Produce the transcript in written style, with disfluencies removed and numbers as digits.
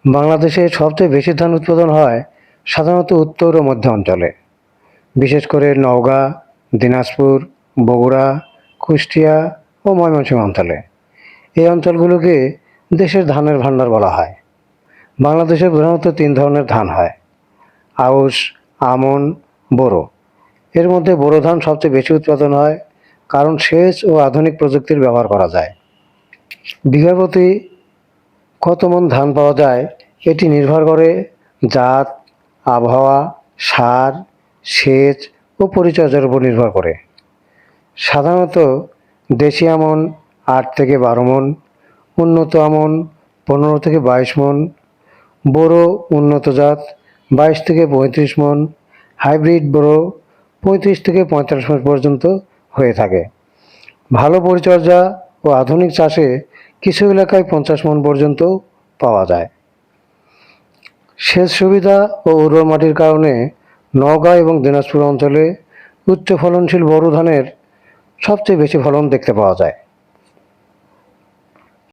বাংলাদেশে সবচেয়ে বেশি ধান উৎপাদন হয় সাধারণত উত্তর ও মধ্য অঞ্চলে, বিশেষ করে নওগাঁ, দিনাজপুর, বগুড়া, কুষ্টিয়া ও ময়মনসিংহ অঞ্চলে। এই অঞ্চলগুলোকে দেশের ধানের ভান্ডার বলা হয়। বাংলাদেশে প্রধানত 3 ধরনের ধান হয়: আউশ, আমন, বোরো। এর মধ্যে বোরো ধান সবচেয়ে বেশি উৎপাদন হয়, কারণ সেচ ও আধুনিক প্রযুক্তির ব্যবহার করা যায়। বিঘা প্রতি কত মণ ধান পাওয়া যায় এটি নির্ভর করে জাত, আবহাওয়া, সার, সেচ ও পরিচর্যার উপর নির্ভর করে। সাধারণত দেশি আমন 8 থেকে 12 মণ, উন্নত আমন 15 থেকে 22 মণ, বোরো উন্নত জাত 22 থেকে 35 মণ, হাইব্রিড বোরো 35 থেকে 45 মণ পর্যন্ত হয়ে থাকে। ভালো পরিচর্যা ও আধুনিক চাষে কিছু এলাকায় 50 মণ পর্যন্ত পাওয়া যায়। সেচ সুবিধা ও উর্বর মাটির কারণে নওগাঁ এবং দিনাজপুর অঞ্চলে উচ্চ ফলনশীল বোরো ধানের সবচেয়ে বেশি ফলন দেখতে পাওয়া যায়।